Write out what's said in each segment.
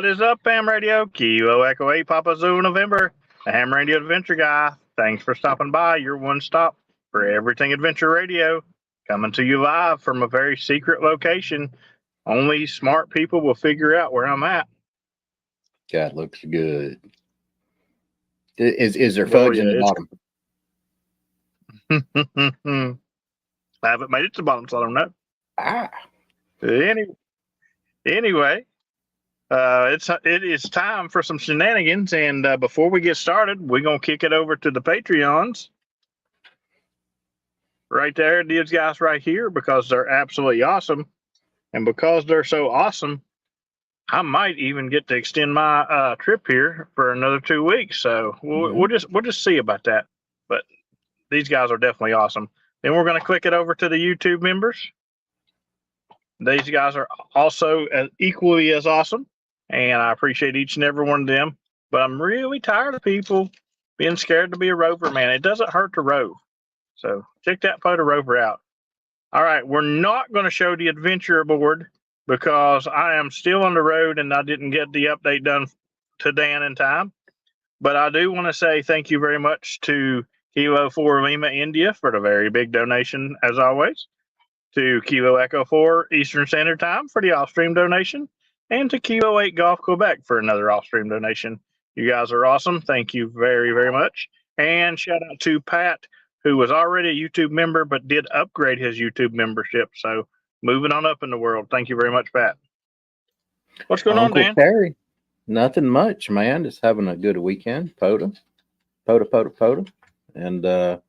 What is up, Ham Radio? Kilo Echo 8 Papa Zulu November, the Ham Radio Adventure Guy. Thanks for stopping by. Your one stop for everything Adventure Radio. Coming to you live from a very secret location. Only smart people will figure out where I'm at. God, looks good. Is there fudge in the bottom? I haven't made it to the bottom, so I don't know. Anyway, it is time for some shenanigans, and before we get started, we're gonna kick it over to the Patreons. Right there, these guys right here, because they're absolutely awesome, and because they're so awesome, I might even get to extend my trip here for another 2 weeks. So we'll just see about that. But these guys are definitely awesome. Then we're gonna click it over to the YouTube members. These guys are also equally as awesome, and I appreciate each and every one of them. But I'm really tired of people being scared to be a rover, man. It doesn't hurt to rove. So check that photo rover out. All right, we're not going to show the adventure board because I am still on the road and I didn't get the update done to Dan in time. But I do want to say thank you very much to Kilo 4 Lima India for the very big donation, as always. To Kilo Echo 4 Eastern Standard Time for the off-stream donation, and to Kilo 8 Golf Quebec for another off-stream donation. You guys are awesome. Thank you very, very much. And shout out to Pat, who was already a YouTube member but did upgrade his YouTube membership. So moving on up in the world. Thank you very much, Pat. What's going on, Dan? Terry, nothing much, man. Just having a good weekend. Pota. And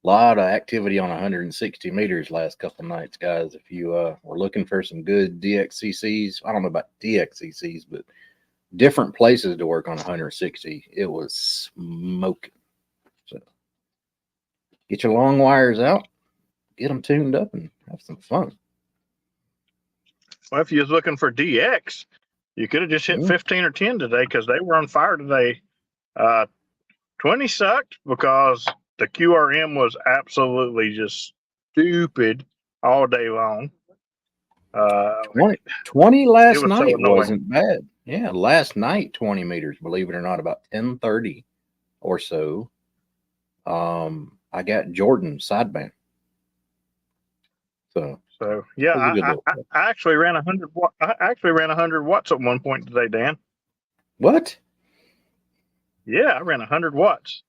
lot of activity on 160 meters last couple nights, guys. If you were looking for some good DXCCs, I don't know about DXCCs, but different places to work on 160, it was smoking. So get your long wires out, get them tuned up, and have some fun. Well, if you was looking for DX, you could have just hit 15 or 10 today because they were on fire today. 20 sucked because the QRM was absolutely just stupid all day long. 20 last night wasn't bad. Yeah, last night 20 meters, believe it or not, about 10:30 or so. I got Jordan sideband. So yeah, I actually ran 100. I actually ran 100 watts at one point today, Dan. What? Yeah, I ran 100 watts.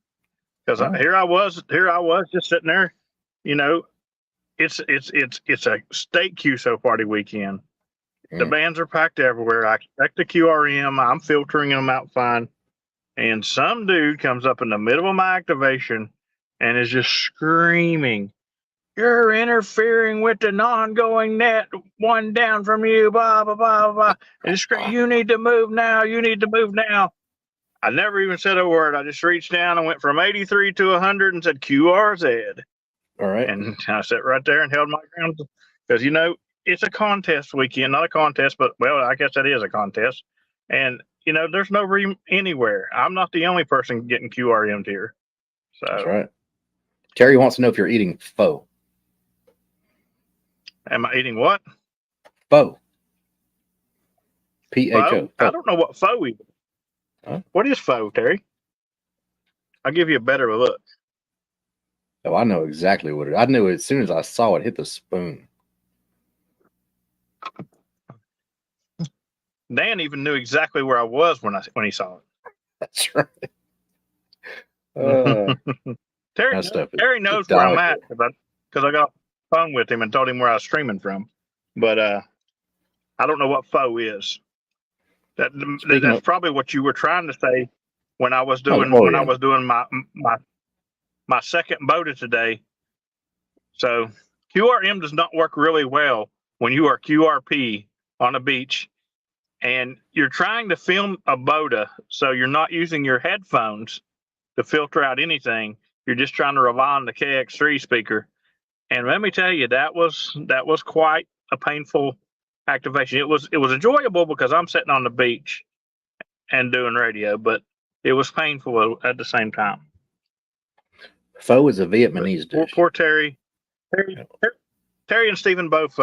Because here I was just sitting there, you know, it's a state QSO party weekend. The bands are packed everywhere. I expect the QRM. I'm filtering them out fine. And some dude comes up in the middle of my activation and is just screaming, "You're interfering with the non-going net, one down from you, blah, blah, blah, blah." And screaming, "You need to move now. You need to move now." I never even said a word. I just reached down and went from 83 to 100 and said QRZ. All right. And I sat right there and held my ground because, you know, it's a contest weekend. Not a contest, but, well, I guess that is a contest. And, you know, there's no room anywhere. I'm not the only person getting QRM'd here. So that's right. Terry wants to know if you're eating pho. Am I eating what? Pho. P-H-O. I don't know what pho is. Huh? What is pho, Terry? I'll give you a better look. Oh, I know exactly what it is. I knew it as soon as I saw it hit the spoon. Dan even knew exactly where I was when he saw it. That's right. Terry knows where I'm at because I got on the phone with him and told him where I was streaming from. But I don't know what pho is. That's probably what you were trying to say when I was doing I was doing my second BOTA today. So QRM does not work really well when you are QRP on a beach and you're trying to film a BOTA, so you're not using your headphones to filter out anything. You're just trying to rely on the KX3 speaker. And let me tell you, that was quite a painful activation. It was enjoyable because I'm sitting on the beach and doing radio, but it was painful at the same time. Pho is a Vietnamese dish. Poor Terry. Terry and Stephen both.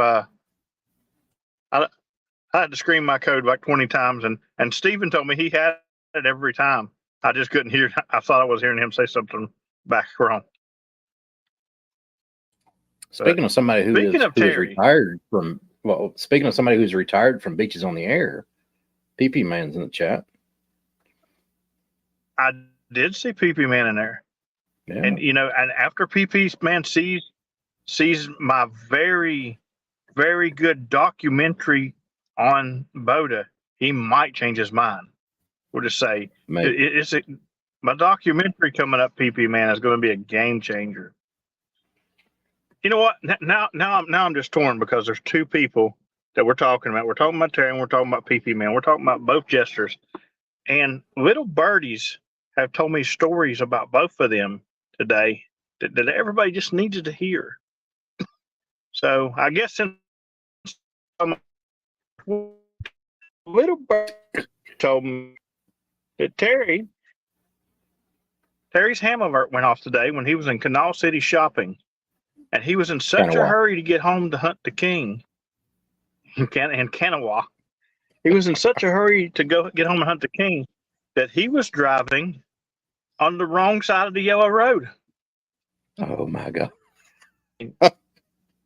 I had to scream my code like 20 times, and Steven told me he had it every time. I just couldn't hear. I thought I was hearing him say something back wrong. Speaking of somebody who speaking of is Terry, retired from speaking of somebody who's retired from Beaches on the Air, PP Man's in the chat. I did see PP Man in there, Yeah. and and after PP Man sees my very, very good documentary on Boda, he might change his mind. We'll just say my documentary coming up, PP Man, is going to be a game changer. You know what? Now I'm just torn because there's two people that we're talking about. We're talking about Terry and we're talking about PP Man. We're talking about both jesters. And little birdies have told me stories about both of them today that everybody just needed to hear. So I guess since little bird told me that Terry's hammer went off today when he was in Canal City shopping. And he was in such a hurry to get home to hunt the king in Kanawha. He was in such a hurry to go get home and hunt the king that he was driving on the wrong side of the yellow road. Oh my God!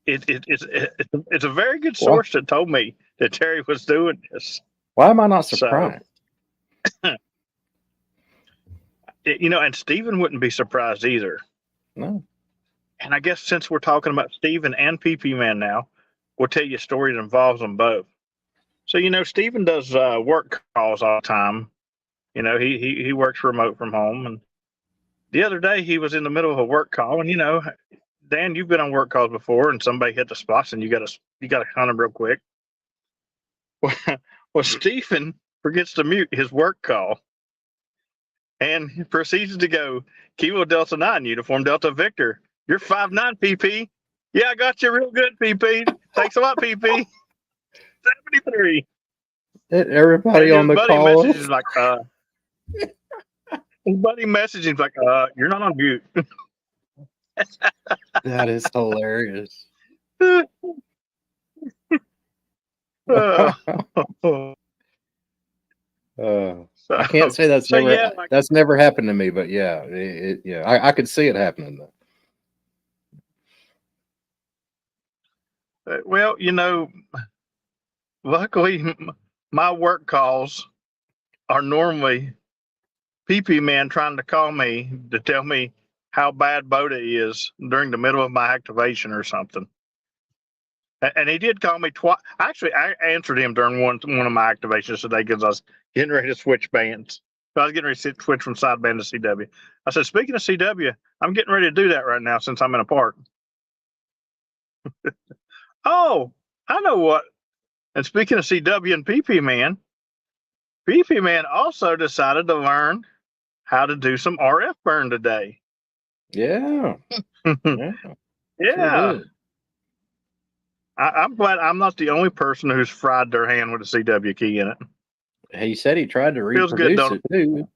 It's a very good source that told me that Terry was doing this. Why am I not surprised? So, and Steven wouldn't be surprised either. No. And I guess since we're talking about Steven and PP Man now, we'll tell you a story that involves them both. So, Steven does work calls all the time. He works remote from home. And the other day he was in the middle of a work call. And, Dan, you've been on work calls before and somebody hit the spots and you got to hunt them real quick. Well, Steven forgets to mute his work call and proceeds to go, Kilo Delta 9, Uniform Delta Victor. You're 5'9", PP. Yeah, I got you real good, PP. Thanks a lot, PP. 73. Everybody on the call. Messages like, his buddy messaging like, you're not on mute. That is hilarious. I can't say that's never happened to me, but yeah, I could see it happening though. Well, luckily my work calls are normally PP Man trying to call me to tell me how bad Boda is during the middle of my activation or something. And he did call me twice. Actually, I answered him during one of my activations today because I was getting ready to switch bands. I was getting ready to switch from sideband to CW. I said, speaking of CW, I'm getting ready to do that right now since I'm in a park. Oh, I know what. And speaking of CW and PP Man also decided to learn how to do some RF burn today. Yeah. Yeah. Sure. I'm glad I'm not the only person who's fried their hand with a CW key in it. He said he tried to reproduce it too,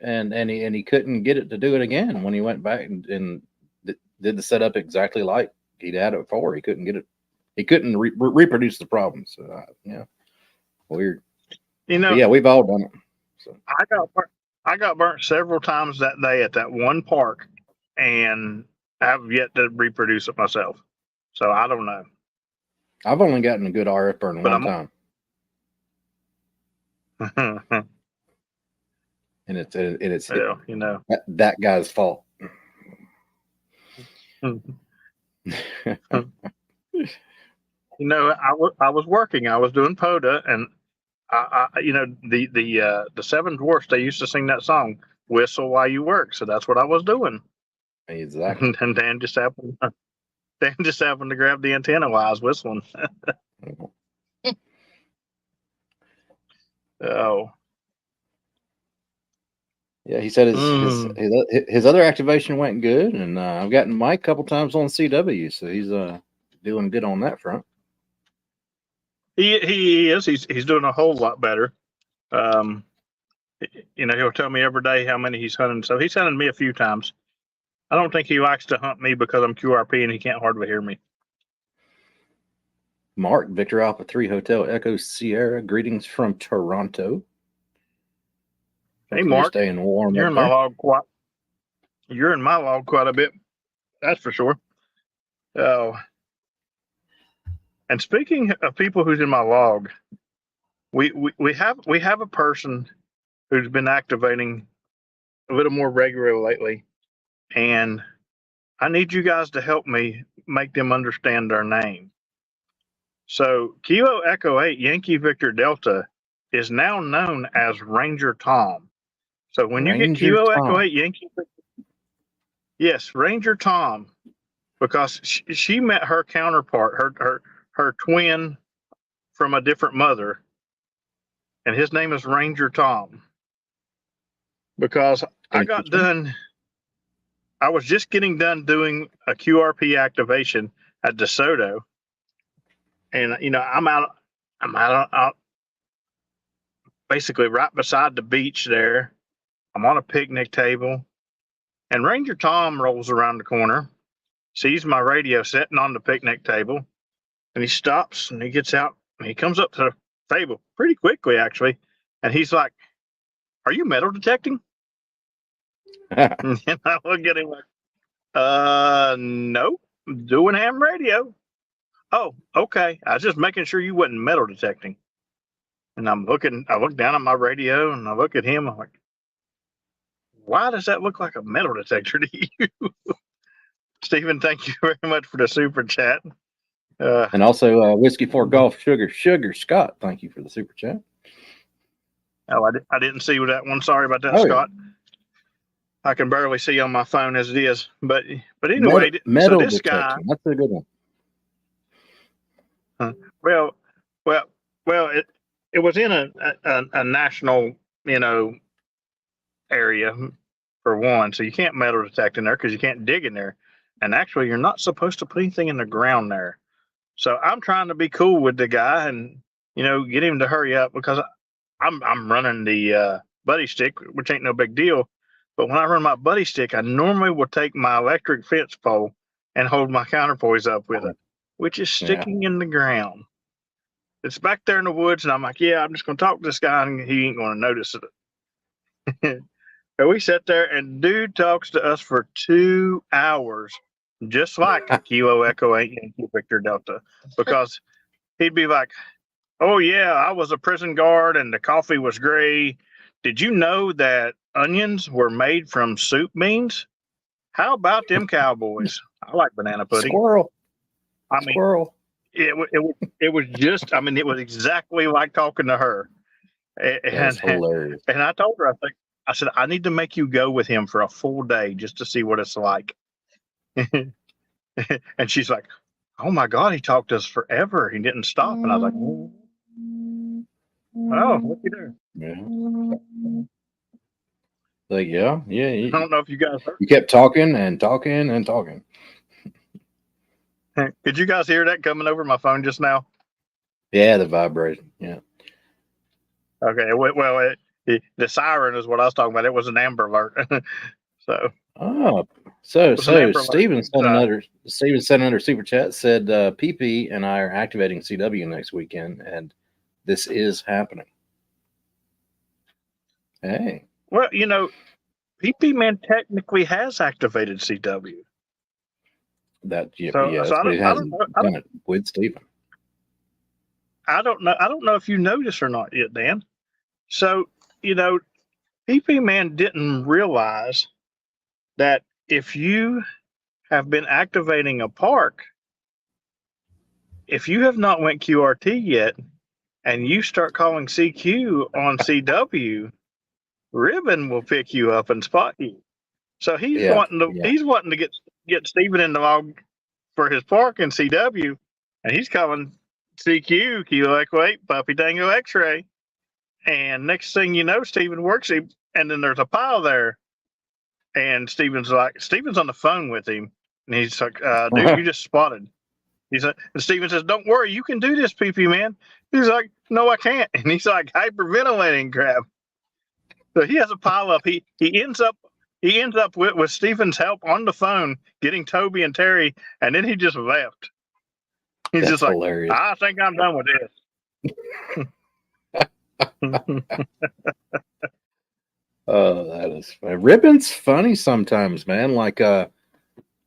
and he couldn't get it to do it again when he went back and did the setup exactly like he'd had it before. He couldn't get it. He couldn't reproduce the problem. So yeah, weird. But yeah, we've all done it. So I got burnt several times that day at that one park, and I have yet to reproduce it myself. So I don't know. I've only gotten a good RF burn one time. And it's that guy's fault. I was working. I was doing PODA, and the Seven Dwarfs, they used to sing that song, "Whistle While You Work." So that's what I was doing. Exactly. And Dan just happened to grab the antenna while I was whistling. Oh. Yeah, he said his other activation went good, and I've gotten Mike a couple times on CW, so he's doing good on that front. He is. He's doing a whole lot better. He'll tell me every day how many he's hunting. So he's hunted me a few times. I don't think he likes to hunt me because I'm QRP and he can't hardly hear me. Mark, Victor Alpha 3 Hotel Echo Sierra. Greetings from Toronto. Hey, Hopefully Mark, you're staying warm you're up in my there. log quite. You're in my log quite a bit. That's for sure. Oh, and speaking of people who's in my log, we have a person who's been activating a little more regular lately, and I need you guys to help me make them understand their name. So Kilo Echo 8 Yankee Victor Delta is now known as Ranger Tom. So when you get Ranger Kilo Tom. Echo 8 Yankee, yes, Ranger Tom, because she met her counterpart, her twin from a different mother, and his name is Ranger Tom. Because I got done, I was just getting done doing a QRP activation at DeSoto, and I'm out basically right beside the beach there. I'm on a picnic table, and Ranger Tom rolls around the corner, sees my radio sitting on the picnic table, and he stops and he gets out and he comes up to the table pretty quickly, actually, and he's like, "Are you metal detecting?" And I look at him like, no, doing ham radio. Oh, okay. I was just making sure you wasn't metal detecting." And I look down at my radio and I look at him. I'm like, why does that look like a metal detector to you? Stephen, thank you very much for the super chat. And also Whiskey for Golf Sugar Scott, thank you for the super chat. Oh, I didn't see that one. Sorry about that, Oh, Scott. yeah. I can barely see on my phone as it is. But anyway, metal so this detection. guy. That's a good one. Well, it was in a national, area for one, so you can't metal detect in there because you can't dig in there, and actually you're not supposed to put anything in the ground there. So I'm trying to be cool with the guy and get him to hurry up because I'm running the buddy stick, which ain't no big deal. But when I run my buddy stick, I normally will take my electric fence pole and hold my counterpoise up with it, which is sticking in the ground. It's back there in the woods, and I'm like, yeah, I'm just going to talk to this guy, and he ain't going to notice it. And we sat there, and dude talks to us for 2 hours, just like Kilo Echo 8 Yankee Victor Delta, because he'd be like, "Oh yeah, I was a prison guard, and the coffee was gray. Did you know that onions were made from soup beans? How about them cowboys? I like banana pudding." Squirrel. I mean, Squirrel. it was just, I mean, it was exactly like talking to her. That's hilarious. And I told her, I said, I need to make you go with him for a full day just to see what it's like. And she's like, "Oh my God, he talked to us forever. He didn't stop." And I was like, "Oh, looky there." Yeah. Like, yeah. I don't know if you guys heard. You kept talking and talking and talking. Did you guys hear that coming over my phone just now? Yeah, the vibration. Yeah. Okay. Well, the siren is what I was talking about. It was an Amber Alert. So. Oh, so Steven sent another super chat, said PP and I are activating CW next weekend, and this is happening. Hey. Well, PP Man technically has activated CW. But he hasn't done it with Steven. I don't know if you noticed or not yet, Dan. So, PP Man didn't realize that if you have been activating a park, if you have not went QRT yet, and you start calling CQ on CW, Ribbon will pick you up and spot you. So he's wanting to get Steven in the log for his park in CW, and he's calling CQ, Kilo Echo 8, Puppy Tango X-Ray. And next thing you know, Steven works him, and then there's a pile there. And Steven's on the phone with him, and he's like, "Dude, you just spotted." And Steven says, "Don't worry, you can do this, PP Man." He's like, "No, I can't." And he's like hyperventilating crap. So he has a pile up. He ends up with Steven's help on the phone, getting Toby and Terry, and then he just left. He's That's just like, hilarious. I think I'm done with this. Oh, that is funny. Ribbon's funny sometimes, man.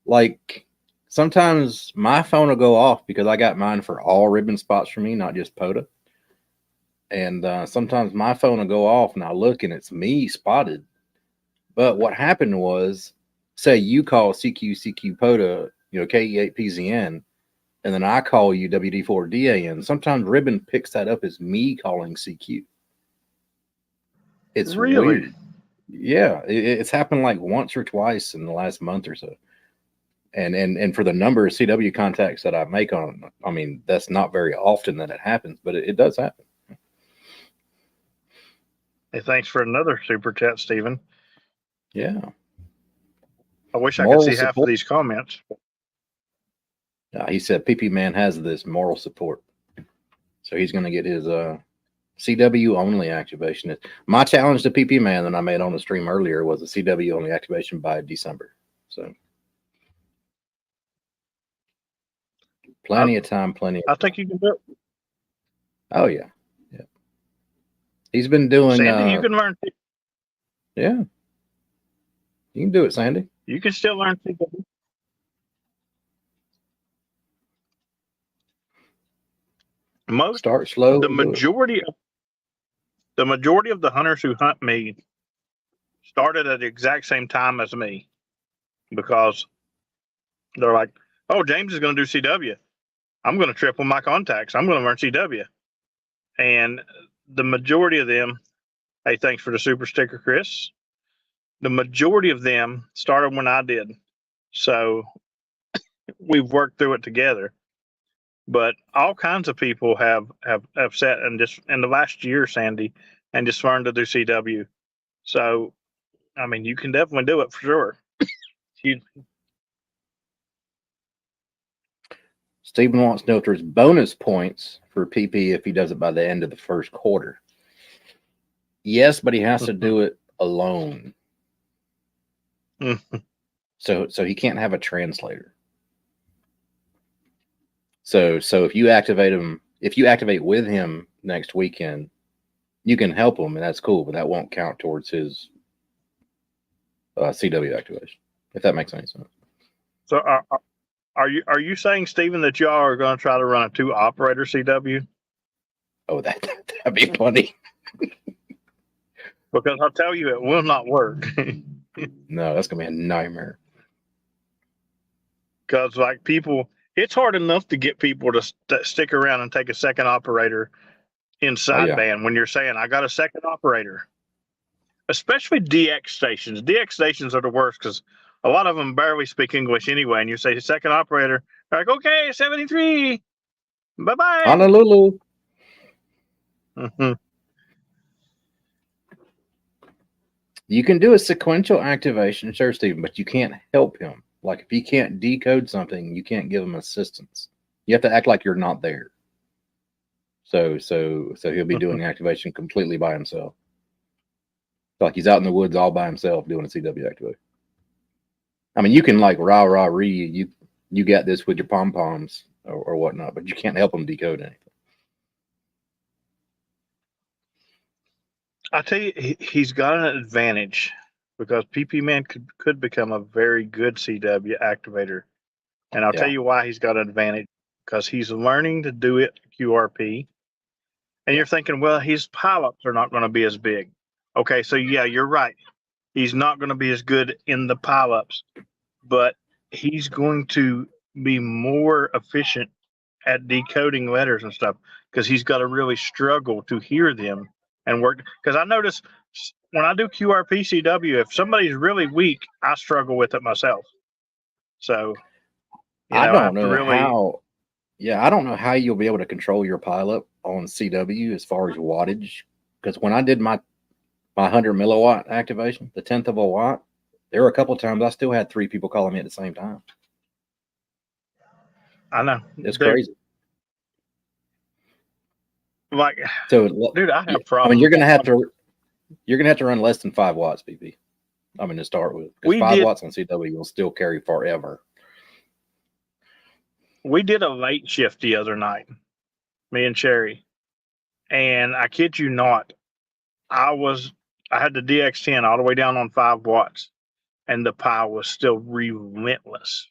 Like sometimes my phone will go off because I got mine for all ribbon spots for me, not just POTA. And sometimes my phone will go off and I look and it's me spotted. But what happened was, say you call CQ POTA, KE8PZN, and then I call you WD4DAN. Sometimes Ribbon picks that up as me calling CQ. It's Really? weird. Yeah, it's happened like once or twice in the last month or so. And for the number of CW contacts that I make on, I mean, that's not very often that it happens, but it does happen. Hey, thanks for another super chat, Stephen. Yeah. I wish Moral I could see half of support. these comments. He said PP Man has this moral support. So he's going to get his CW only activation. My challenge to PP Man that I made on the stream earlier was a CW only activation by December. So plenty of time, I think you can do it. Oh, yeah. Yeah. He's been doing. Sandy, you can learn. Yeah. You can do it, Sandy. You can still learn CW. Start slow. The majority of the hunters who hunt me started at the exact same time as me, because they're like, "Oh, James is going to do CW. I'm going to triple my contacts. I'm going to learn CW." And the majority of them, hey, thanks for the super sticker, Chris. The majority of them started when I did, so we've worked through it together. But all kinds of people have sat and just in the last year, Sandy, and just learned to do CW. So, I mean, you can definitely do it for sure. Stephen wants to know if there's bonus points for PP if he does it by the end of the first quarter. Yes, but he has to do it alone. So he can't have a translator. So if you activate with him next weekend, you can help him, and that's cool, but that won't count towards his CW activation, if that makes any sense. So are you saying, Stephen, that y'all are going to try to run a 2-operator CW? Oh, that'd be funny. Because I'll tell you, it will not work. No, that's gonna be a nightmare. Because like people, it's hard enough to get people to stick around and take a second operator in sideband when you're saying, I got a second operator. Especially DX stations. DX stations are the worst because a lot of them barely speak English anyway. And you say second operator, they're like, okay, 73. Bye-bye. Honolulu. Mm-hmm. You can do a sequential activation, sure, Stephen, but you can't help him. Like if he can't decode something, you can't give him assistance. You have to act like you're not there. So he'll be doing the activation completely by himself. Like he's out in the woods all by himself doing a CW activation. I mean, you can like rah-rah-ree, you got this with your pom-poms or whatnot, but you can't help him decode anything. I tell you, he's got an advantage because PP Man could become a very good CW activator. And I'll tell you why he's got an advantage. Because he's learning to do it QRP. And you're thinking, well, his pileups are not going to be as big. Okay, so yeah, you're right. He's not going to be as good in the pileups, but he's going to be more efficient at decoding letters and stuff because he's got to really struggle to hear them and work. Because I notice when I do QRP CW, if somebody's really weak, I struggle with it myself. So, I don't know how. Yeah, I don't know how you'll be able to control your pileup on CW as far as wattage. Because when I did my 100 milliwatt activation, the 10th of a watt, there were a couple of times I still had 3 people calling me at the same time. I know. It's crazy. Like, so, dude, I have problems. I mean, you're gonna have to run less than 5 watts, BP. I mean, to start with, because 5 watts on CW will still carry forever. we did a late shift the other night, me and Sherry, and I kid you not, I had the DX10 all the way down on 5 watts, and the power was still relentless.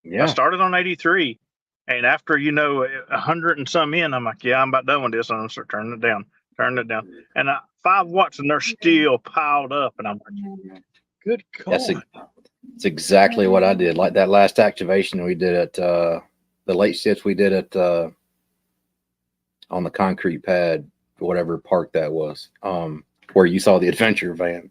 I Yeah. started on 83, and after 100 and some in, I'm like, yeah, I'm about done with this. I'm gonna start turning it down, and 5 watts, and they're still piled up, and I'm like, good God. That's exactly what I did. Like that last activation we did at the late shift we did at on the concrete pad, whatever park that was, where you saw the adventure van.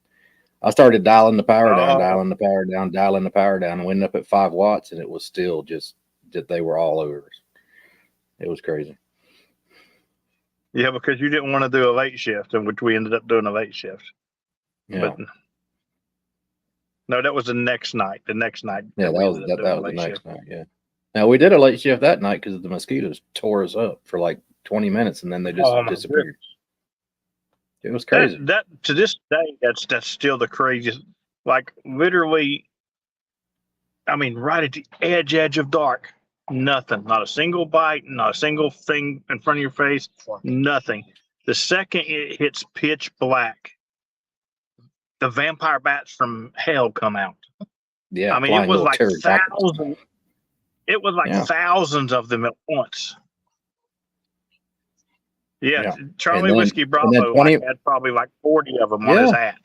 I started dialing the power down, dialing the power down, dialing the power down, and went up at 5 watts, and it was still just that they were all over us. It was crazy. Yeah, because you didn't want to do a late shift, in which we ended up doing a late shift. Yeah. But no, that was the next night. The next night. Yeah, that was the next night. Yeah. Now we did a late shift that night because the mosquitoes tore us up for like 20 minutes, and then they just disappeared. Goodness. It was crazy. That to this day, that's still the craziest. Like literally, I mean, right at the edge of dark, nothing, not a single bite, not a single thing in front of your face, nothing. The second it hits pitch black, the vampire bats from hell come out. Yeah, I mean, it was like thousands. It was like thousands of them at once. Yeah. Charlie Whiskey Bravo had probably like 40 of them on his hat.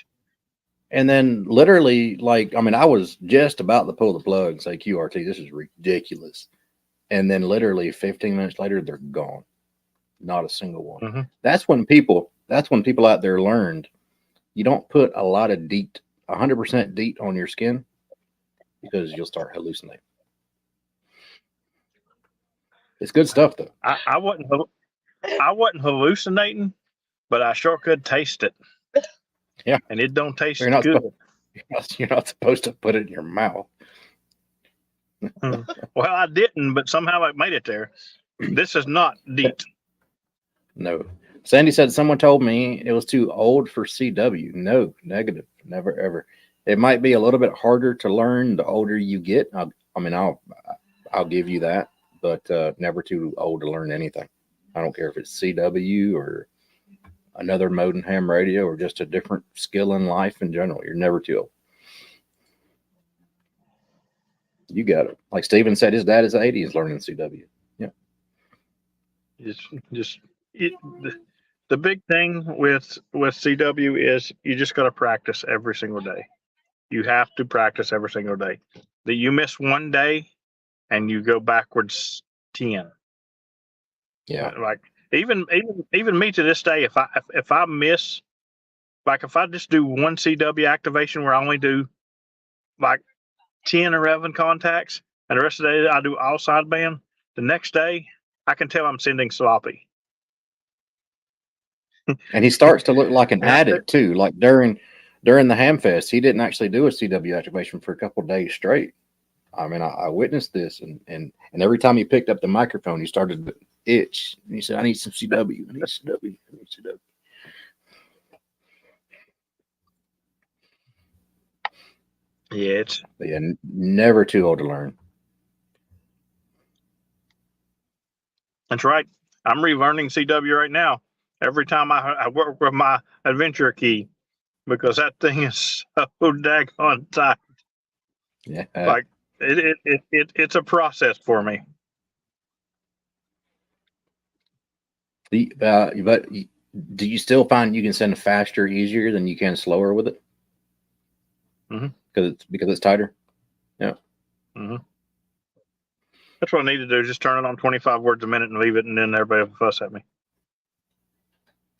And then literally, like, I mean, I was just about to pull the plug and say, QRT, this is ridiculous. And then literally 15 minutes later, they're gone. Not a single one. Mm-hmm. That's when people out there learned you don't put a lot of DEET, 100% DEET on your skin, because you'll start hallucinating. It's good stuff, though. I wasn't hallucinating, but I sure could taste it. Yeah, and it don't taste good. You're not supposed to put it in your mouth. Well, I didn't, but somehow I made it there. This is not DEET. No. Sandy said someone told me it was too old for CW. No, negative, never ever. It might be a little bit harder to learn the older you get. I'll give you that, but never too old to learn anything. I don't care if it's CW or another mode and ham radio or just a different skill in life in general. You're never too old. You got it. Like Steven said, his dad is 80. He's learning CW. Yeah. The big thing with CW is you just got to practice every single day. You have to practice every single day. That you miss one day and you go backwards 10. Yeah. Like even me to this day, if I miss, like if I just do one CW activation where I only do like 10 or 11 contacts and the rest of the day I do all sideband, the next day I can tell I'm sending sloppy. And he starts to look like an addict too. Like during the Hamfest, he didn't actually do a CW activation for a couple of days straight. I mean, I witnessed this, and every time he picked up the microphone, he started to itch. And he said, "I need some CW. I need CW. I need CW." Yeah, never too old to learn. That's right. I'm relearning CW right now. Every time I work with my adventure key, because that thing is so daggone tight. Yeah. Like it's a process for me. But do you still find you can send faster, easier than you can slower with it? Mm-hmm. Because it's tighter. Yeah. Mm-hmm. That's what I need to do. Just turn it on 25 words a minute and leave it, and then everybody will fuss at me.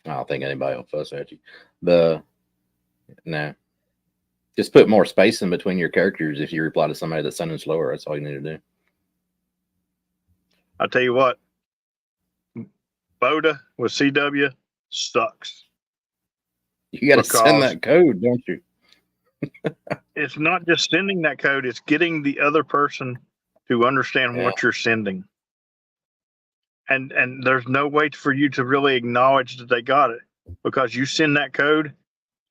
I don't think anybody will fuss at you. No. Just put more space in between your characters if you reply to somebody that's sending slower. That's all you need to do. I'll tell you what. Boda with CW sucks. You got to send that code, don't you? It's not just sending that code. It's getting the other person to understand what you're sending. And there's no way for you to really acknowledge that they got it, because you send that code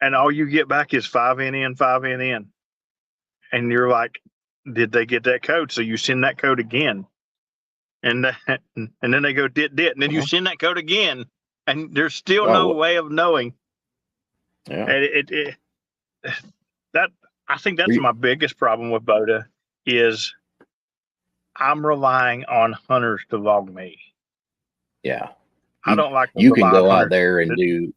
and all you get back is 5N in, 5N in. And you're like, did they get that code? So you send that code again. and then they go dit, and then you send that code again, and there's still Oh, no way of knowing. yeah. And that I think that's my biggest problem with Boda is I'm relying on hunters to log me. Yeah. I don't like to You can rely on go out hunters. there and do,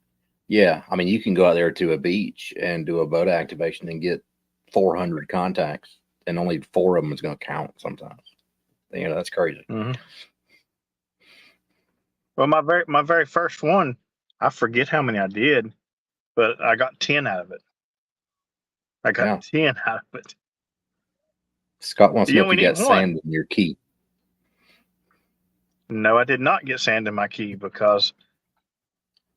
yeah. I mean, you can go out there to a beach and do a boat activation and get 400 contacts, and only 4 of them is going to count sometimes. You know, that's crazy. Mm-hmm. Well, my very first one, I forget how many I did, but I got 10 out of it. I got 10 out of it. Scott wants to know if you got need one. sand in your key. No, I did not get sand in my key because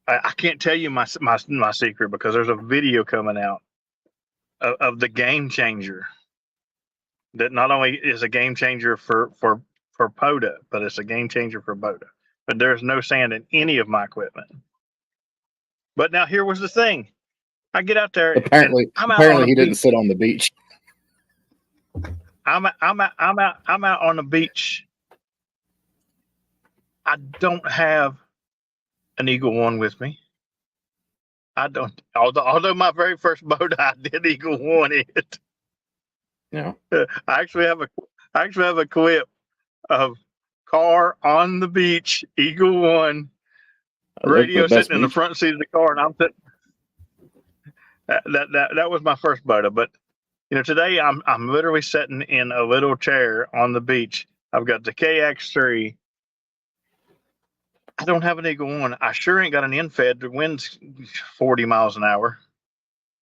I can't tell you my secret, because there's a video coming out of the game changer that not only is a game changer for POTA, but it's a game changer for Boda. But there's no sand in any of my equipment. But now here was the thing. I get out there. Apparently he didn't sit on the beach. I'm out on the beach. I don't have an Eagle One with me. I don't. Although my very first boat, I did Eagle One it. Yeah. I actually have a clip of car on the beach, Eagle One, radio sitting in the front seat of the car, and I'm sitting. That was my first boat. But today I'm literally sitting in a little chair on the beach. I've got the KX3. I don't have an Eagle One. I sure ain't got an infed. The wind's 40 miles an hour.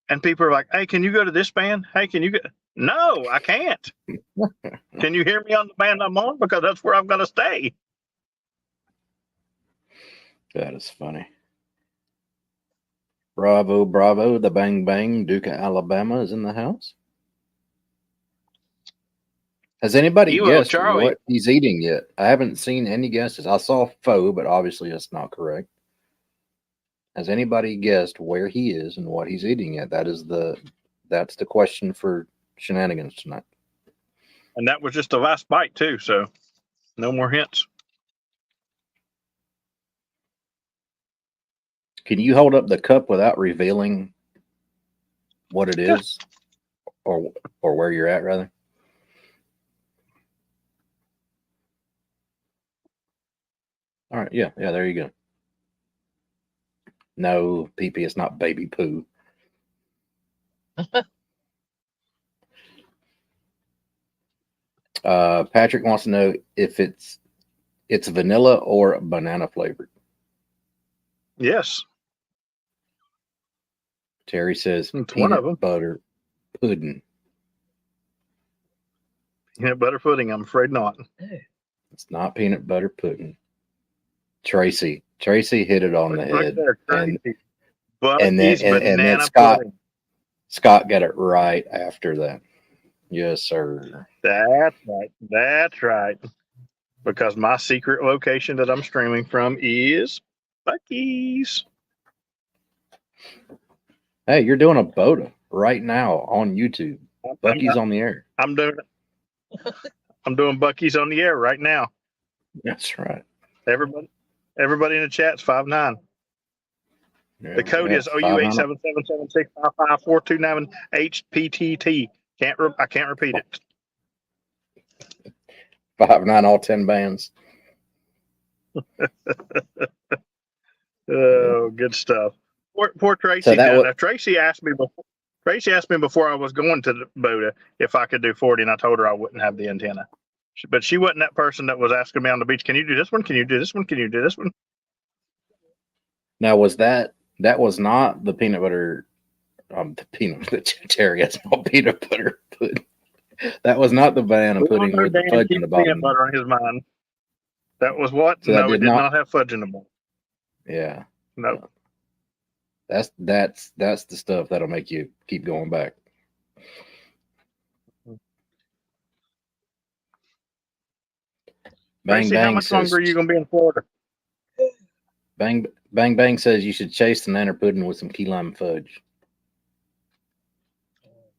And people are like, hey, can you go to this band? Hey, can you go? No, I can't. Can you hear me on the band I'm on? Because that's where I'm going to stay. That is funny. Bravo, bravo. The Bang Bang Duke of Alabama is in the house. Has anybody guessed what he's eating yet? I haven't seen any guesses. I saw pho, but obviously that's not correct. Has anybody guessed where he is and what he's eating yet? That's the question for Shenanigans tonight. And that was just the last bite too, so no more hints. Can you hold up the cup without revealing what it is, or where you're at, rather? All right, yeah, there you go. No, pee-pee, it's not baby poo. Patrick wants to know if it's vanilla or banana flavored. Yes. Terry says peanut butter pudding. Peanut butter pudding, I'm afraid not. It's not peanut butter pudding. Tracy hit it on the head. And then Scott got it right after that. Yes, sir. That's right. Because my secret location that I'm streaming from is Buc-ee's. Hey, you're doing a Boda right now on YouTube. Buc-ee's on the air. I'm doing Buc-ee's on the air right now. That's right. Everybody in the chat's 5'9". The code is OU87776555429HPTT. I can't repeat it. 5'9", all 10 bands. Oh, good stuff. Poor Tracy. Tracy asked me before I was going to the Boda if I could do 40, and I told her I wouldn't have the antenna. But she wasn't that person that was asking me on the beach, can you do this one? Can you do this one? Can you do this one? Now, was that was not the peanut butter, Terry, that's not peanut butter pudding. That was not the banana pudding with the fudge in the bottom. Peanut butter on his mind. That was what? So no, it did not have fudge in the bottom. Yeah. No. That's the stuff that'll make you keep going back. Bang Bang, how much longer are you going to be in Florida? Bang Bang says you should chase the nanner pudding with some key lime fudge.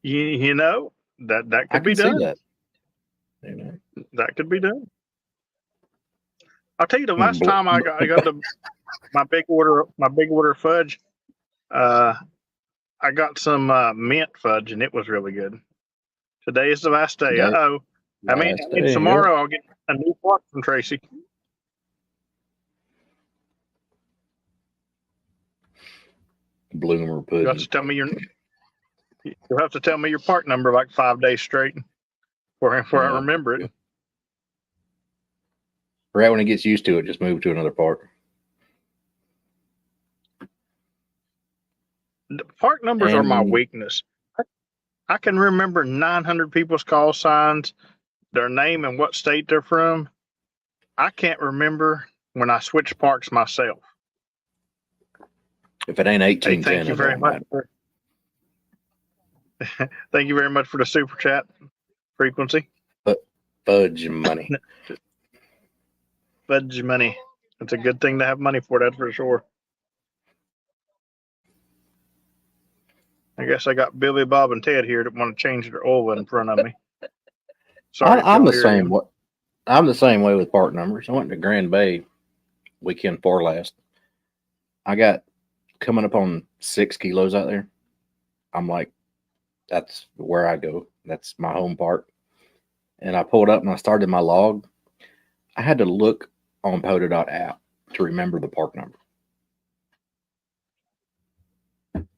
You know, that could be done. That. You know. That could be done. I'll tell you the last time I got my big order fudge. I got some mint fudge and it was really good. Today is the last day. Today, I mean tomorrow I'll get a new part from Tracy. Bloomer You pudding. have to tell me you'll have to tell me your part number like 5 days straight before I remember it. Right when it gets used to it, just move to another part. The part numbers are my weakness. I can remember 900 people's call signs, their name and what state they're from. I can't remember when I switch parks myself. If it ain't 1810, hey, thank you very much. Thank you very much for the super chat frequency. Fudge money. Fudge money. It's a good thing to have money for, that's for sure. I guess I got Billy, Bob, and Ted here that want to change their oil in front of me. Sorry, I'm the same way. I'm the same way with part numbers. I went to Grand Bay weekend 4 last. I got coming up on 6 kilos out there. I'm like, that's where I go. That's my home park. And I pulled up and I started my log. I had to look on POTA.app app to remember the park number.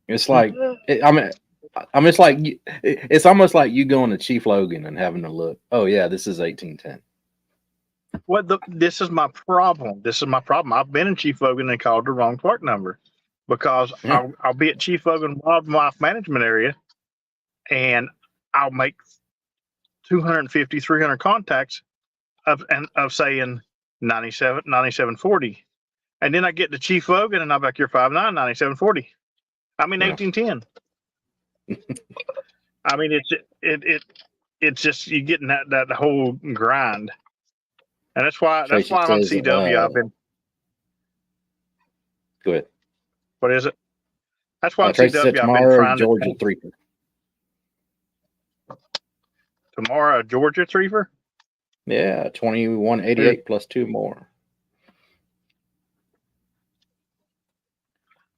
It's like, it's like, it's almost like you going to Chief Logan and having to look. Oh yeah, this is 1810. Well, this is my problem. I've been in Chief Logan and called the wrong park number because I'll be at Chief Logan Wildlife Management Area and I'll make 250, 300 contacts of saying 9740. And then I get to Chief Logan and I'm like, you're 5'9", 9740. I mean, 1810. I mean, it's just you getting that whole grind, and that's why I'm on CW. I've been. Go ahead. What is it? That's why on Tracy CW said tomorrow, I've been trying Georgia to. Threefer. Tomorrow, Georgia Threefer. Yeah, 2188 plus 2 more.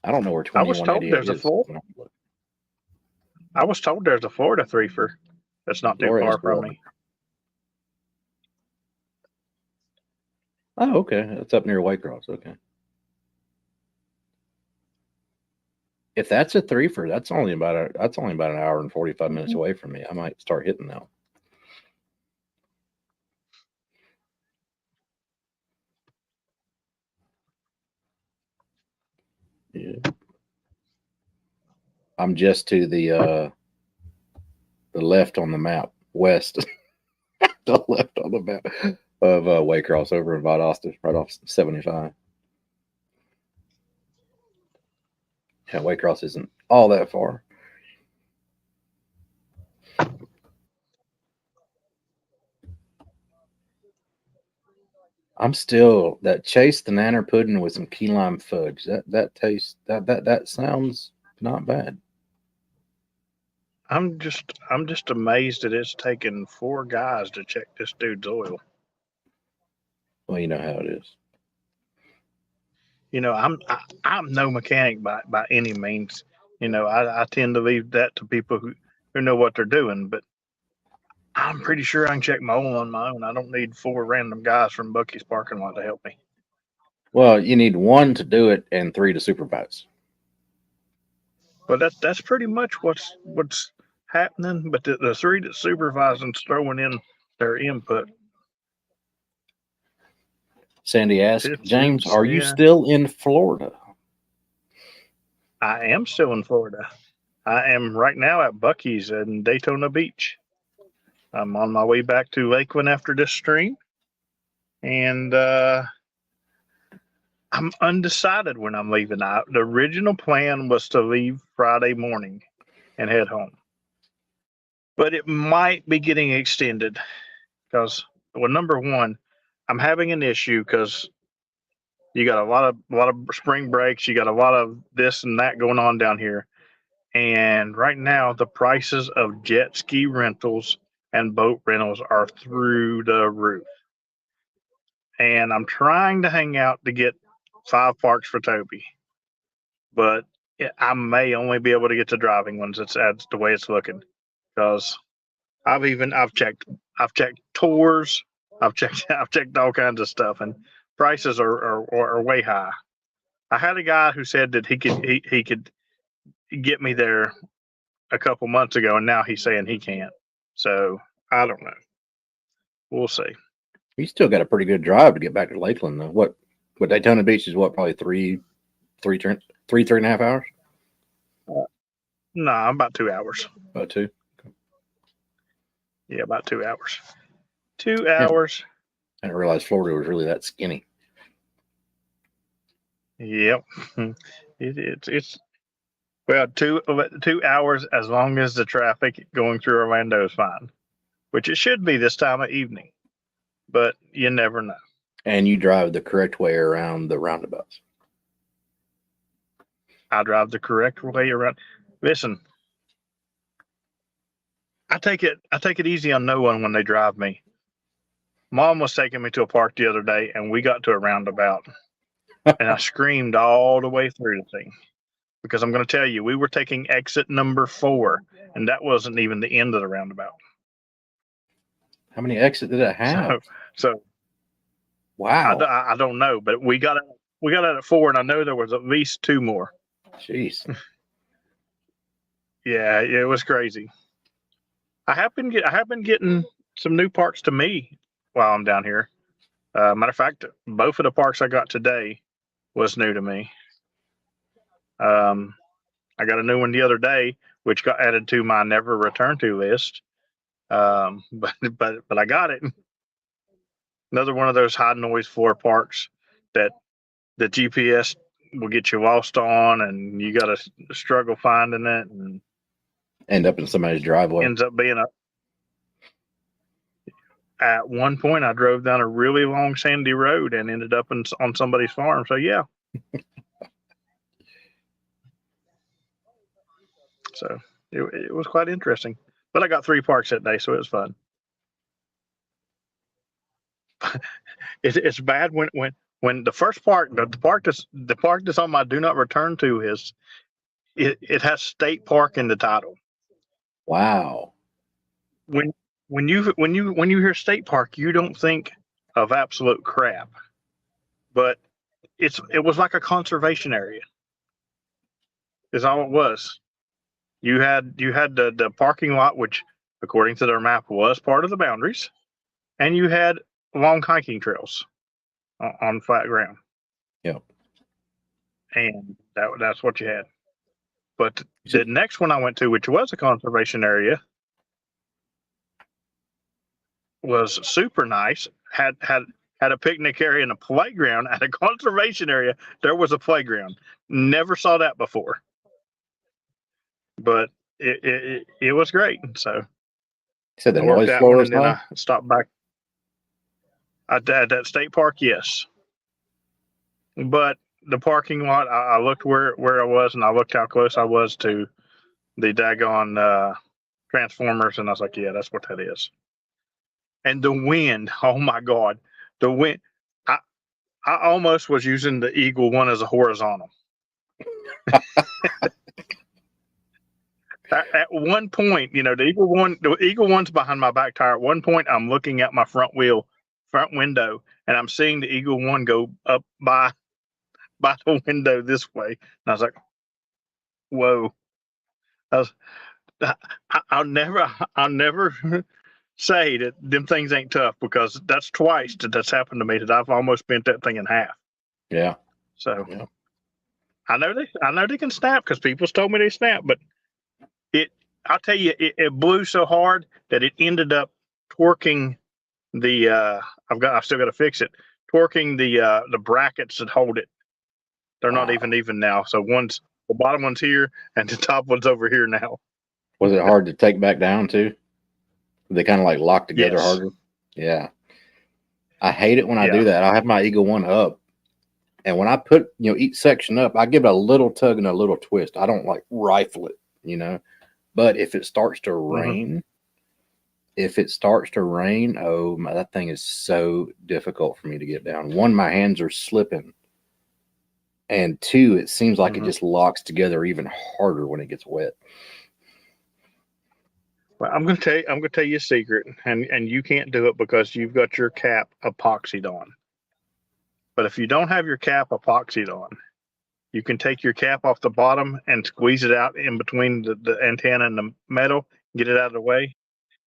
I don't know where 2188 is. I was told there's a Florida Threefer that's not too far from me. Oh, okay. That's up near Waycross. Okay. If that's a threefer, that's only about an hour and 45 minutes away from me. I might start hitting that. Yeah. I'm just to the left on the map, west. The left on the map of Waycross over in Valdosta, right off 75. Yeah, Waycross isn't all that far. I'm still that Chase the Nanner pudding with some key lime fudge. That tastes that sounds not bad. I'm just amazed that it's taken 4 guys to check this dude's oil. Well, you know how it is. You know, I'm no mechanic by any means. You know, I tend to leave that to people who know what they're doing, but I'm pretty sure I can check my oil on my own. I don't need 4 random guys from Buc-ee's parking lot to help me. Well, you need 1 to do it and 3 to supervise. Well, that's pretty much what's happening. But the 3 that supervising's throwing in their input. Sandy asked, James, are you still in Florida? I am still in Florida. I am right now at Buc-ee's in Daytona Beach. I'm on my way back to Lakeland after this stream. And I'm undecided when I'm leaving. The original plan was to leave Friday morning and head home. But it might be getting extended because, well, number one, I'm having an issue because you got a lot of spring breaks. You got a lot of this and that going on down here. And right now, the prices of jet ski rentals and boat rentals are through the roof. and I'm trying to hang out to get 5 parks for Toby, but I may only be able to get the driving ones. That's the way it's looking, because I've checked tours, I've checked all kinds of stuff, and prices are way high. I had a guy who said that he could get me there a couple months ago, and now he's saying he can't. So I don't know. We'll see. You still got a pretty good drive to get back to Lakeland, though. What Daytona Beach is? What, probably three and a half hours? No, about 2 hours. About 2. Yeah, about 2 hours. 2 hours. I didn't realize Florida was really that skinny. Yep. It's well, 2 hours as long as the traffic going through Orlando is fine, which it should be this time of evening, but you never know. And you drive the correct way around the roundabouts. I drive the correct way around. Listen, I take it easy on no one when they drive me. Mom was taking me to a park the other day, and we got to a roundabout, and I screamed all the way through the thing, because I'm going to tell you, we were taking exit number 4, and that wasn't even the end of the roundabout. How many exits did it have? So wow, I don't know, but we got out at 4, and I know there was at least 2 more. Jeez. Yeah, it was crazy. I have been getting some new parks to me while I'm down here. Matter of fact, both of the parks I got today was new to me. I got a new one the other day, which got added to my never return to list. But I got it. Another one of those high noise floor parks that the GPS will get you lost on, and you got to struggle finding it, and end up in somebody's driveway. Ends up being at one point I drove down a really long sandy road and ended up on somebody's farm. So yeah. So it was quite interesting. But I got 3 parks that day, so it was fun. It's bad when the first park, the park that's on my do not return to is it has state park in the title. Wow. When you hear state park, you don't think of absolute crap, but it was like a conservation area. Is all it was. You had the parking lot, which according to their map was part of the boundaries, and you had long hiking trails on flat ground. Yep. And that's what you had. But the next one I went to, which was a conservation area, was super nice. Had a picnic area and a playground. At a conservation area, there was a playground. Never saw that before. But it was great. So said the noise floor is and then I stopped back at that state park. Yes, but the parking lot, I looked where I was, and I looked how close I was to the daggone transformers, and I was like, yeah, that's what that is. And the wind, oh my God, the wind! I almost was using the Eagle One as a horizontal. At one point, the Eagle One's behind my back tire. At one point, I'm looking at my front window, and I'm seeing the Eagle One go up by the window this way. And I was like, whoa. I'll never say that them things ain't tough, because that's twice that's happened to me, that I've almost bent that thing in half. Yeah. So yeah. I know they can snap, because people's told me they snap, but I'll tell you, it blew so hard that it ended up torquing the I've still got to fix it. Torquing the brackets that hold it. They're not even now. So the bottom one's here and the top one's over here now. Was it hard to take back down too? They kind of like lock together harder. Yeah. I hate it when I do that. I have my Eagle One up, and when I put each section up, I give it a little tug and a little twist. I don't like rifle it, But if it starts to rain, if it starts to rain, oh my, that thing is so difficult for me to get down. One, my hands are slipping, and two, it seems like it just locks together even harder when it gets wet. Well, I'm gonna tell you a secret, and you can't do it because you've got your cap epoxied on. But if you don't have your cap epoxied on, you can take your cap off the bottom and squeeze it out in between the antenna and the metal, get it out of the way,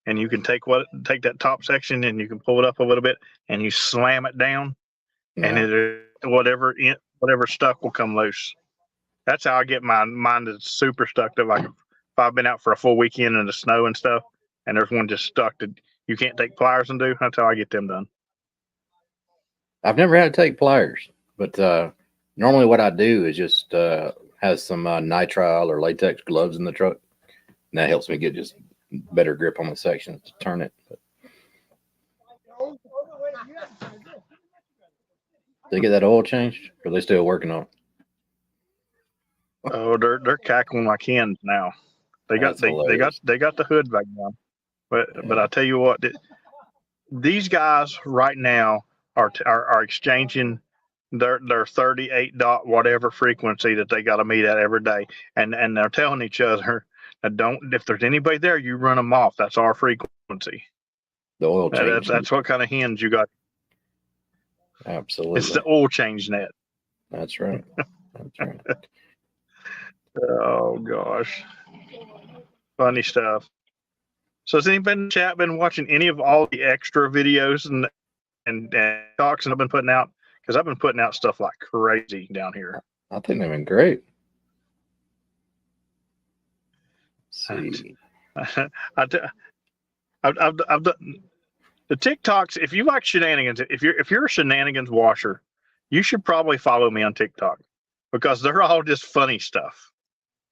and you can take that top section and you can pull it up a little bit and you slam it down, and whatever stuck will come loose. That's how I get mine is super stuck to, like, if I've been out for a full weekend in the snow and stuff, and there's one just stuck that you can't take pliers and do. That's how I get them done. I've never had to take pliers, but normally what I do is just have some nitrile or latex gloves in the truck, and that helps me get just better grip on the section to turn it. But they get that oil changed, or are they still working on it? Oh, they're cackling like hens now. They got the hood back down. But I tell you what, these guys right now are exchanging their 38 dot whatever frequency that they got to meet at every day, and they're telling each other, if there's anybody there, you run them off. That's our frequency. The oil change. That's what kind of hens you got. Absolutely. It's the oil change net. That's right. That's right. Oh gosh, funny stuff. So has anybody in the chat been watching any of all the extra videos and talks that I've been putting out? Because I've been putting out stuff like crazy down here. I think they've been great. Let's see. I've done the TikToks. If you like shenanigans, if you're a shenanigans washer, you should probably follow me on TikTok, because they're all just funny stuff.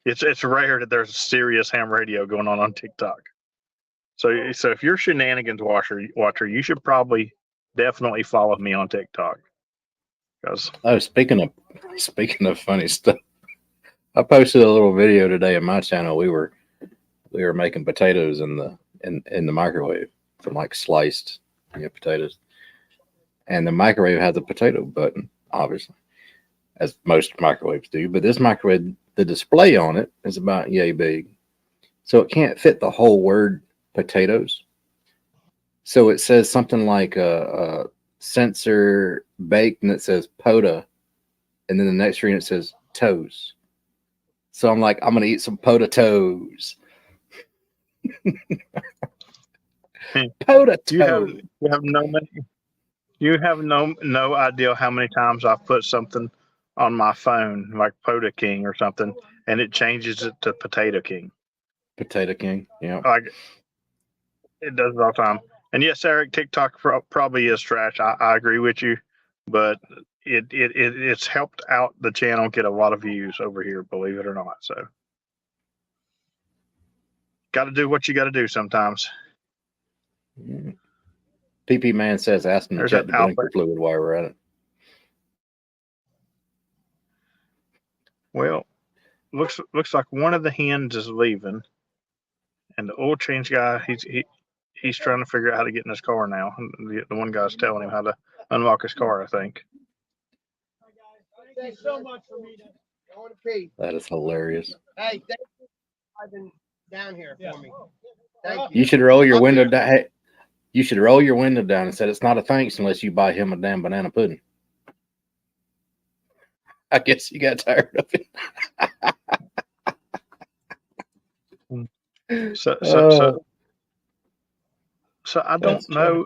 It's rare that there's a serious ham radio going on TikTok. So if you're shenanigans watcher, you should probably definitely follow me on TikTok. Speaking of funny stuff, I posted a little video today on my channel. We were making potatoes in the microwave, from like sliced potatoes, and the microwave has a potato button, obviously, as most microwaves do. But this microwave, the display on it is about yay big, so it can't fit the whole word potatoes. So it says something like a sensor baked, and it says POTA, and then the next screen it says toes. So I'm like, I'm gonna eat some potatoes. Potato. You have no idea how many times I've put something on my phone like Pota King or something, and it changes it to Potato King. Potato King, yeah. Like, it does it all the time. And yes, Eric, TikTok probably is trash. I agree with you, but it's helped out the channel get a lot of views over here, believe it or not. So, got to do what you got to do sometimes. PP Man says, ask him to check the blinker fluid while we're at it. Well, looks like one of the hens is leaving, and the oil change guy, he's trying to figure out how to get in his car now. The one guy's telling him how to unlock his car, I think. Thanks so much for me. Going to pee. That is hilarious. Hey, thank you for driving down here for me. Thank You you. should roll your window down. Hey, you should roll your window down and said it's not a thanks unless you buy him a damn banana pudding. I guess you got tired of it. So I don't know.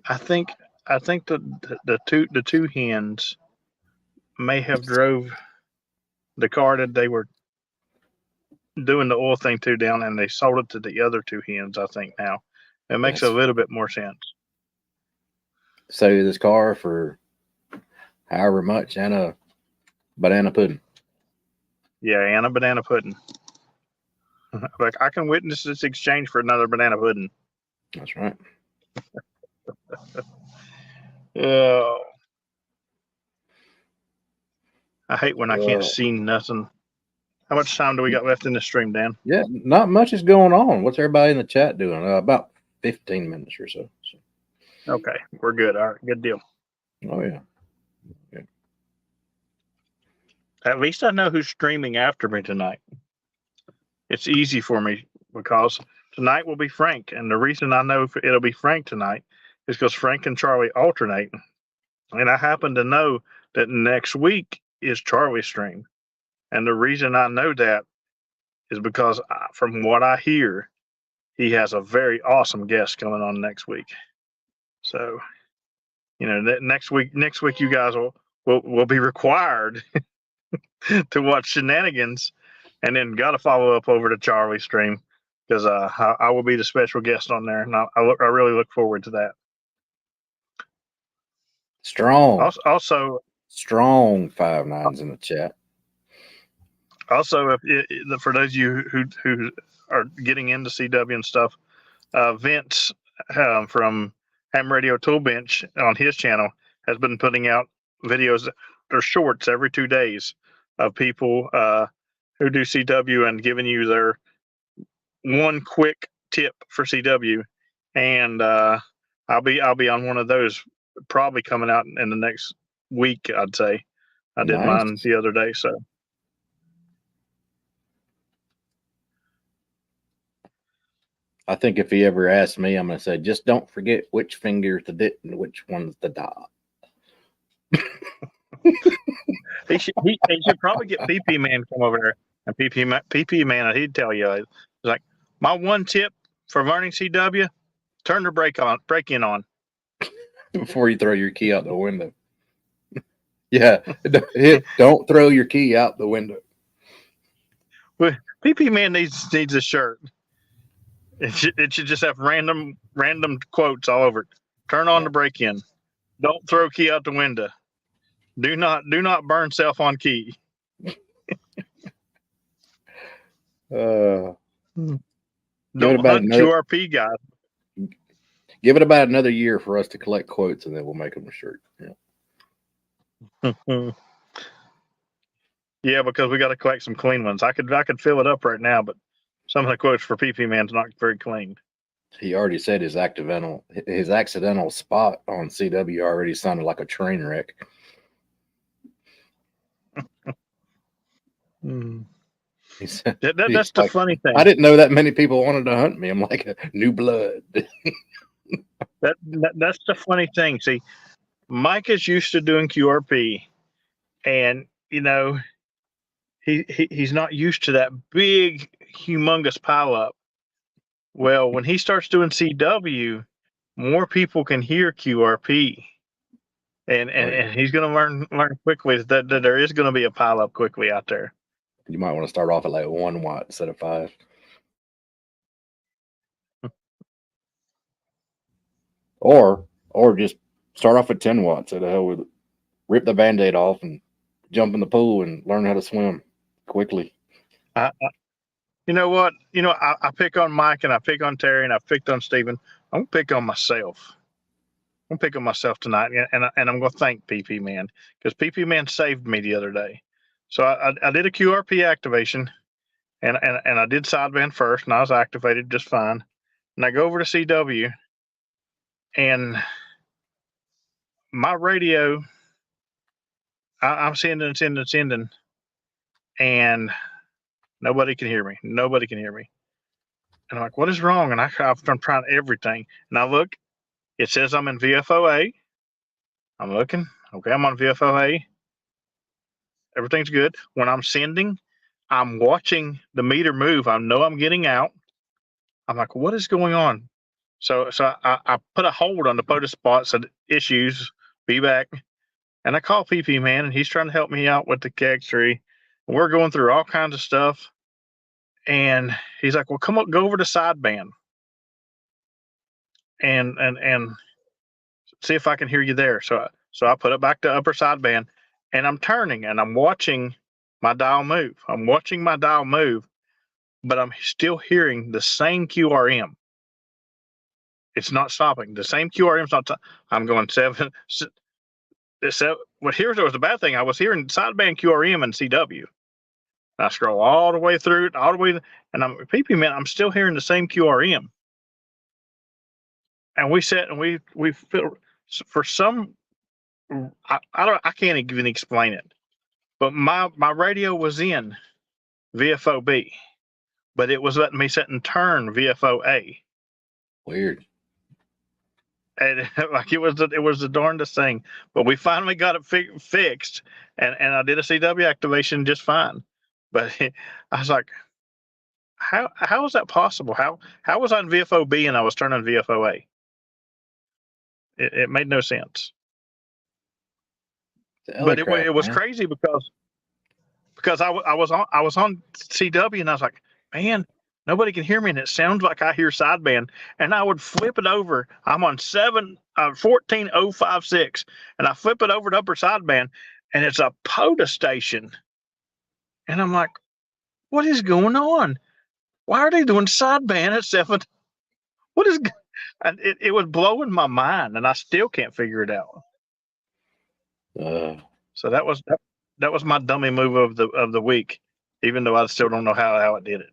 I think the two hens may have drove the car that they were doing the oil thing to down, and they sold it to the other two hens. I think now it makes a little bit more sense. Sell you this car for however much and a banana pudding. Yeah, and a banana pudding. Like, I can witness this exchange for another banana pudding. That's right. Oh, I hate when I can't see nothing How much time do we got left in this stream, Dan? Yeah, not much is going on. What's everybody in the chat doing? About 15 minutes or so. Okay, we're good. All right, good deal. Oh yeah. At least I know who's streaming after me tonight. It's easy for me because tonight will be Frank, and the reason I know it'll be Frank tonight is because Frank and Charlie alternate, and I happen to know that next week is Charlie's stream, and the reason I know that is because from what I hear, he has a very awesome guest coming on next week. So, next week you guys will be required to watch Shenanigans, and then got to follow up over to Charlie's stream because I will be the special guest on there, and I really look forward to that. Strong. Also, strong 5 9s in the chat. Also, for those of you who are getting into CW and stuff, Vince from Ham Radio Tool Bench on his channel has been putting out videos or shorts every 2 days of people who do CW and giving you their one quick tip for CW, and I'll be on one of those probably coming out in the next week. I'd say I did mine the other day, so. I think if he ever asks me, I'm going to say, just don't forget which finger's the dit and which one's the dot. He should probably get PP Man come over there, and PP Man, he'd tell you, it's like, my one tip for learning CW: turn the brake in on before you throw your key out the window. Yeah, don't throw your key out the window. Well, PP Man needs a shirt. It should just have random quotes all over it. Turn on the brake in. Don't throw key out the window. Do not burn self on key. Don't hunt QRP guys. Give it about another year for us to collect quotes, and then we'll make them a shirt. Yeah. Yeah, because we got to collect some clean ones. I could fill it up right now, but some of the quotes for PP Man's not very clean. He already said his accidental spot on CW already sounded like a train wreck. Said, that's the funny thing. I didn't know that many people wanted to hunt me. I'm like a new blood. That's the funny thing. See, Mike is used to doing QRP, and he's not used to that big, humongous pileup. Well, when he starts doing CW, more people can hear QRP, and he's going to learn quickly that there is going to be a pileup quickly out there. You might want to start off at like 1 watt instead of 5. Or just start off at 10 watts. So the hell with it. Rip the Band-Aid off and jump in the pool and learn how to swim quickly. You know what? I pick on Mike and I pick on Terry and I picked on Steven. I'm going to pick on myself. I'm going to pick on myself tonight, and I'm going to thank PP Man, because PP Man saved me the other day. So I did a QRP activation, and I did sideband first, and I was activated just fine. And I go over to CW, and my radio, I'm sending, and nobody can hear me. Nobody can hear me. And I'm like, what is wrong? And I'm trying everything. And I look, it says I'm in VFOA. I'm looking. Okay, I'm on VFOA. Everything's good. When I'm sending, I'm watching the meter move. I know I'm getting out. I'm like, what is going on? So I put a hold on the POTUS spot, said issues, be back. And I call PP Man, and he's trying to help me out with the KX3. We're going through all kinds of stuff. And he's like, well, come up, go over to sideband and see if I can hear you there. So I put it back to upper sideband, and I'm turning and I'm watching my dial move. But I'm still hearing the same QRM. It's not stopping. The same QRM's not. I'm going 7. Well, here's the bad thing. I was hearing sideband QRM and CW, I scroll all the way through it, all the way, and I'm PP man, I'm still hearing the same QRM. And we sat and we feel for some I can't even explain it. But my radio was in VFOB, but it was letting me set and turn VFOA. Weird. And like it was the darndest thing. But we finally got it fixed, and I did a CW activation just fine. But I was like, how is that possible? How was I in VFOB and I was turning VFOA? It made no sense. But it was crazy because I was on CW and I was like, man, nobody can hear me, and it sounds like I hear sideband. And I would flip it over. I'm on 14056, and I flip it over to upper sideband, and it's a POTA station. And I'm like, what is going on? Why are they doing sideband at 7? What is? And it was blowing my mind, and I still can't figure it out. So that was my dummy move of the week, even though I still don't know how it did it.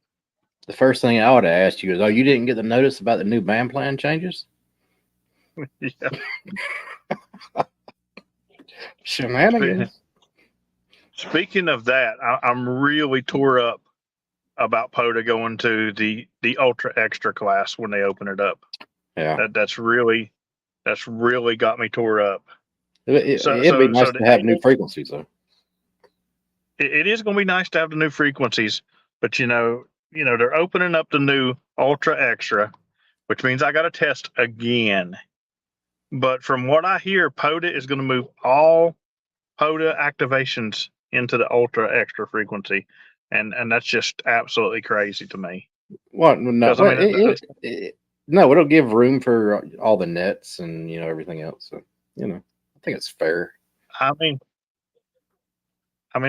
The first thing I would have asked you is, you didn't get the notice about the new band plan changes? Yeah. Shenanigans. Speaking of that, I'm really tore up about POTA going to the ultra extra class when they open it up. Yeah, that's really got me tore up. It'd be nice to have new frequencies, though. It is going to be nice to have the new frequencies, but they're opening up the new ultra extra, which means I got to test again. But from what I hear, POTA is going to move all POTA activations into the ultra extra frequency, and that's just absolutely crazy to me. What? No, no, it'll give room for all the nets and everything else. So I think it's fair. I mean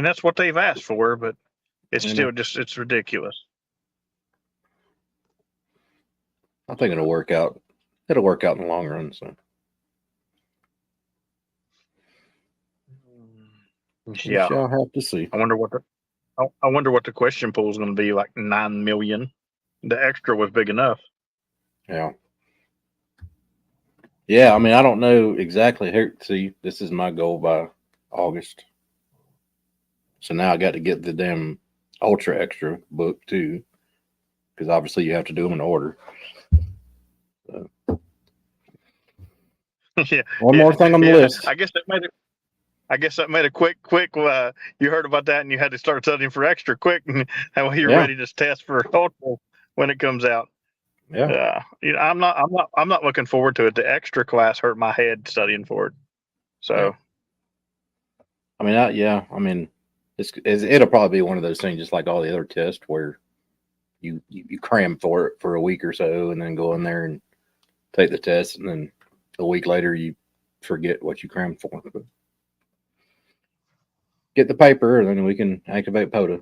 that's what they've asked for, but it's still it's ridiculous. I think it'll work out. It'll work out in the long run. So yeah, I'll have to see. I wonder what the question pool is going to be, like 9 million. The extra was big enough. Yeah. Yeah, I mean, I don't know exactly. Here, see, this is my goal by August. So now I got to get the damn ultra extra book too, because obviously you have to do them in order. So. Yeah. One more thing on the list. I guess that made a quick. You heard about that, and you had to start studying for extra quick, and that way you're ready to test for ultra when it comes out. Yeah. I'm not looking forward to it. The extra class hurt my head studying for it. So. Yeah. I mean, it'll probably be one of those things, just like all the other tests, where you cram for it for a week or so, and then go in there and take the test, and then a week later you forget what you crammed for. But get the paper, and then we can activate POTA.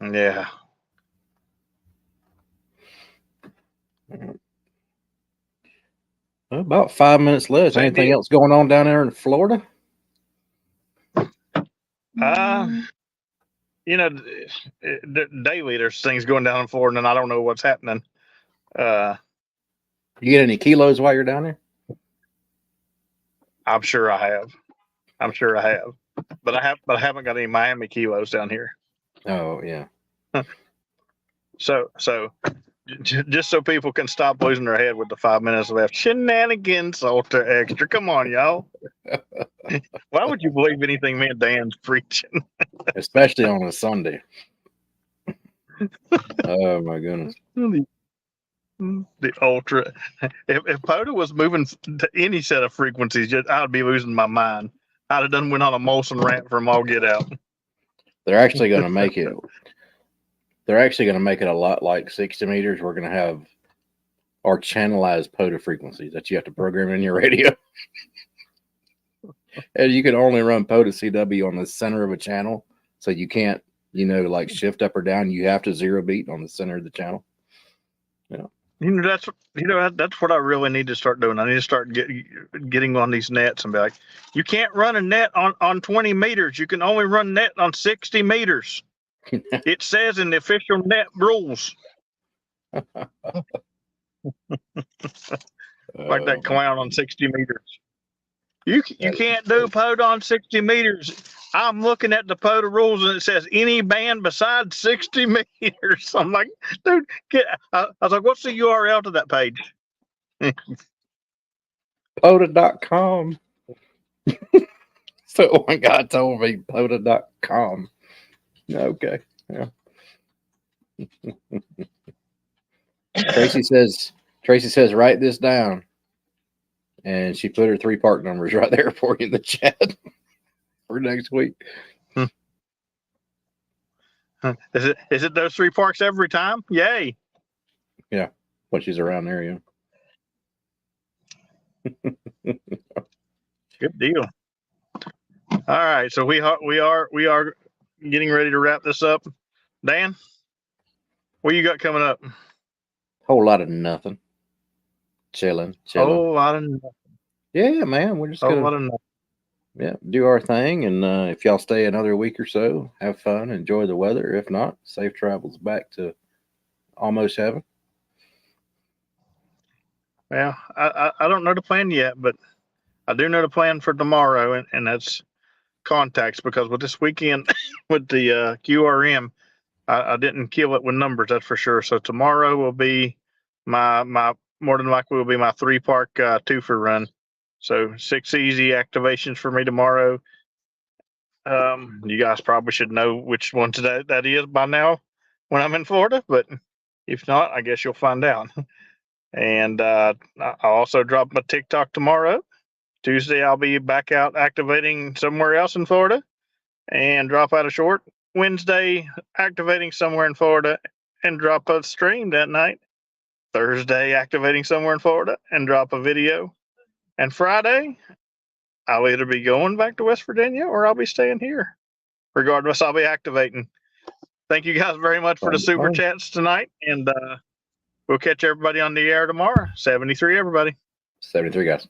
Yeah. Well, about 5 minutes left. Anything else going on down there in Florida? Daily there's things going down in Florida, and I don't know what's happening. You get any kilos while you're down there? I'm sure I have, but I haven't got any Miami kilos down here. Oh yeah. So just so people can stop losing their head with the 5 minutes left. Shenanigans, ultra extra. Come on, y'all. Why would you believe anything me and Dan's preaching? Especially on a Sunday. Oh my goodness. The ultra. If POTA was moving to any set of frequencies, I'd be losing my mind. I'd have went on a Molson rant from all get out. They're actually going to make it. They're actually going to make it a lot like 60 meters. We're going to have our channelized POTA frequencies that you have to program in your radio. And you can only run POTA CW on the center of a channel. So you can't, like shift up or down. You have to zero beat on the center of the channel. That's what I really need to start doing. I need to start getting on these nets and be like, you can't run a net on 20 meters. You can only run net on 60 meters. It says in the official net rules. Like that clown on 60 meters. You can't do POTA on 60 meters. I'm looking at the POTA rules and it says any band besides 60 meters. I'm like, dude, I was like, what's the URL to that page? POTA.com. So one guy told me POTA.com. Okay. Yeah. Tracy says, write this down. And she put her 3 park numbers right there for you in the chat for next week. Is it those 3 parks every time? Yay. Yeah. When she's around there, yeah. Good deal. All right. So we are getting ready to wrap this up. Dan, what you got coming up? Whole lot of nothing. Chilling. Whole lot of nothing. Yeah, man. We're just gonna do our thing, and if y'all stay another week or so, have fun, enjoy the weather. If not, safe travels back to almost heaven. Well, I don't know the plan yet, but I do know the plan for tomorrow, and that's contacts, because with this weekend with the QRM, I didn't kill it with numbers, that's for sure. So tomorrow will be my more than likely will be my 3 park 2-for run. So 6 easy activations for me tomorrow. You guys probably should know which one that is by now when I'm in Florida, but if not, I guess you'll find out. And I'll also drop my TikTok tomorrow. Tuesday, I'll be back out activating somewhere else in Florida and drop out a short. Wednesday, activating somewhere in Florida and drop a stream that night. Thursday, activating somewhere in Florida and drop a video. And Friday, I'll either be going back to West Virginia or I'll be staying here. Regardless, I'll be activating. Thank you guys very much for the super chats tonight. And we'll catch everybody on the air tomorrow. 73, everybody. 73, guys.